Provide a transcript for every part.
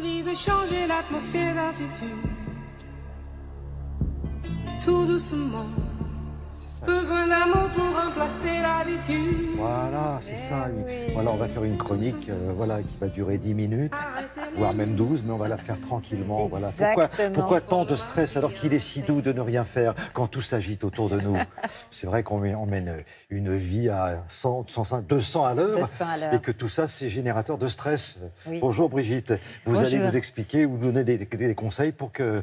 envie de changer l'atmosphère d'altitude. Tout doucement. Besoin d'amour pour remplacer l'habitude. Voilà, c'est ça. Oui. Voilà, on va faire une chronique voilà, qui va durer 10 minutes, voire même 12, mais on va la faire tranquillement. Voilà. Pourquoi tant de stress alors qu'il est si doux de ne rien faire quand tout s'agite autour de nous? C'est vrai qu'on mène une vie à 100, 105, 200 à l'heure et que tout ça, c'est générateur de stress. Oui. Bonjour Brigitte, vous allez nous expliquer ou nous donner des conseils pour que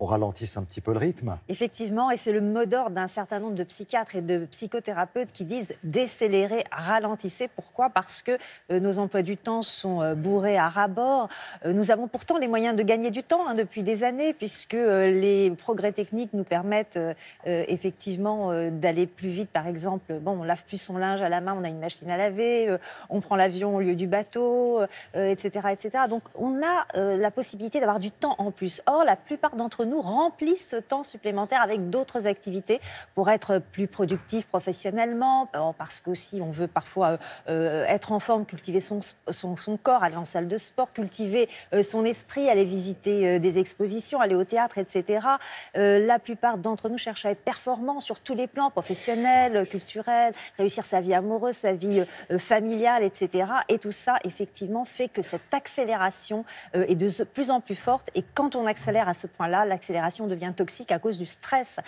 on ralentisse un petit peu le rythme. Effectivement, et c'est le mot d'ordre d'un certain nombre de psychiatres et de psychothérapeutes qui disent décélérer, ralentissez. Pourquoi? Parce que nos emplois du temps sont bourrés à ras-bord. Nous avons pourtant les moyens de gagner du temps depuis des années, puisque les progrès techniques nous permettent effectivement d'aller plus vite. Par exemple, on lave plus son linge à la main, on a une machine à laver, on prend l'avion au lieu du bateau, etc., etc. Donc on a la possibilité d'avoir du temps en plus. Or, la plupart d'entre nous remplissent ce temps supplémentaire avec d'autres activités pour être plus productif professionnellement, parce qu'aussi on veut parfois être en forme, cultiver son corps, aller en salle de sport, cultiver son esprit, aller visiter des expositions, aller au théâtre, etc. La plupart d'entre nous cherchent à être performants sur tous les plans, professionnels, culturels, réussir sa vie amoureuse, sa vie familiale, etc. Et tout ça, effectivement, fait que cette accélération est de plus en plus forte. Et quand on accélère à ce point-là, l'accélération devient toxique à cause du stress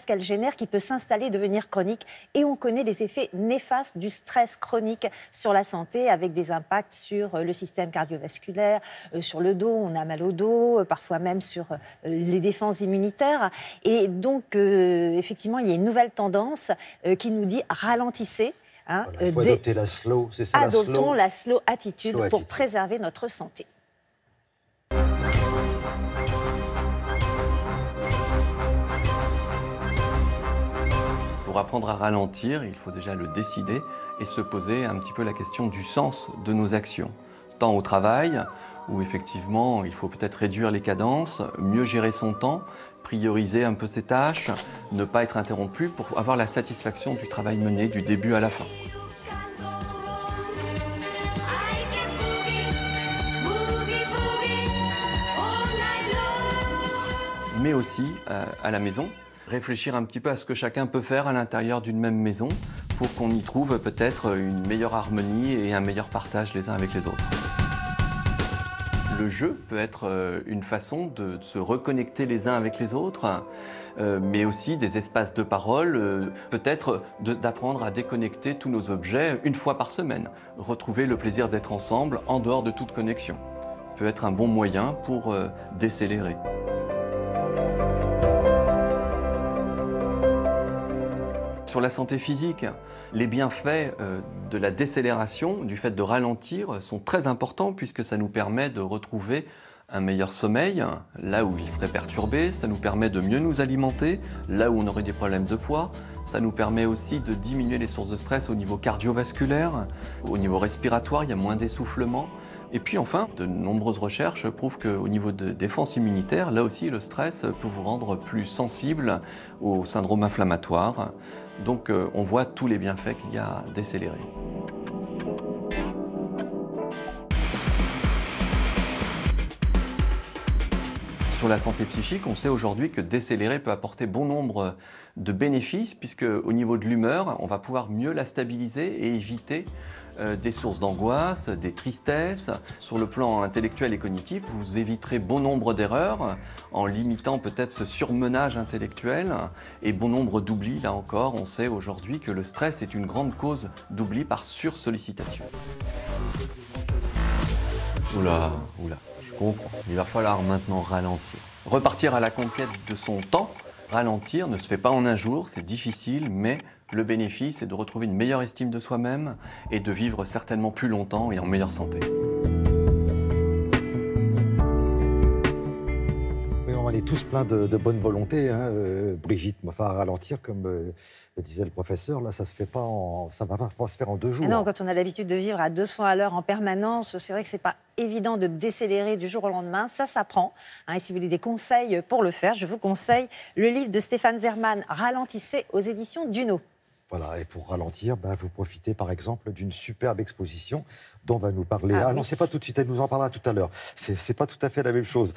qu'elle génère, qui peut s'installer, devenir chronique. Et on connaît les effets néfastes du stress chronique sur la santé, avec des impacts sur le système cardiovasculaire, sur le dos, on a mal au dos, parfois même sur les défenses immunitaires. Et donc, effectivement, il y a une nouvelle tendance qui nous dit ralentissez. Voilà, il faut adopter la slow, c'est ça? Adoptons la slow attitude pour préserver notre santé. Pour apprendre à ralentir, il faut déjà le décider et se poser un petit peu la question du sens de nos actions. Tant au travail, où effectivement il faut peut-être réduire les cadences, mieux gérer son temps, prioriser un peu ses tâches, ne pas être interrompu pour avoir la satisfaction du travail mené du début à la fin. Mais aussi à la maison, réfléchir un petit peu à ce que chacun peut faire à l'intérieur d'une même maison pour qu'on y trouve peut-être une meilleure harmonie et un meilleur partage les uns avec les autres. Le jeu peut être une façon de se reconnecter les uns avec les autres, mais aussi des espaces de parole, peut-être d'apprendre à déconnecter tous nos objets une fois par semaine. Retrouver le plaisir d'être ensemble en dehors de toute connexion peut être un bon moyen pour décélérer. Sur la santé physique, les bienfaits de la décélération, du fait de ralentir, sont très importants puisque ça nous permet de retrouver un meilleur sommeil, là où il serait perturbé, ça nous permet de mieux nous alimenter, là où on aurait des problèmes de poids, ça nous permet aussi de diminuer les sources de stress au niveau cardiovasculaire, au niveau respiratoire, il y a moins d'essoufflement. Et puis enfin, de nombreuses recherches prouvent qu'au niveau de défense immunitaire, là aussi le stress peut vous rendre plus sensible au syndrome inflammatoire. Donc on voit tous les bienfaits qu'il y a à décélérer. Sur la santé psychique, on sait aujourd'hui que décélérer peut apporter bon nombre de bénéfices, puisque au niveau de l'humeur, on va pouvoir mieux la stabiliser et éviter des sources d'angoisse, des tristesses. Sur le plan intellectuel et cognitif, vous éviterez bon nombre d'erreurs en limitant peut-être ce surmenage intellectuel et bon nombre d'oublis. Là encore, on sait aujourd'hui que le stress est une grande cause d'oubli par sursollicitation. Oula, je comprends. Il va falloir maintenant ralentir. Repartir à la conquête de son temps. Ralentir ne se fait pas en un jour, c'est difficile, mais le bénéfice est de retrouver une meilleure estime de soi-même et de vivre certainement plus longtemps et en meilleure santé. Oui, on est tous pleins de bonne volonté, hein, Brigitte. Enfin, ralentir, comme le disait le professeur, là, ça ne va pas se faire en 2 jours. Non, quand on a l'habitude de vivre à 200 à l'heure en permanence, c'est vrai que ce n'est pas évident de décélérer du jour au lendemain. Ça s'apprend. Et si vous voulez des conseils pour le faire, je vous conseille le livre de Stéphane Zerman, Ralentissez, aux éditions Duno. Voilà, et pour ralentir, vous profitez par exemple d'une superbe exposition dont va nous parler... Ah non, c'est pas tout de suite, elle nous en parlera tout à l'heure. C'est pas tout à fait la même chose.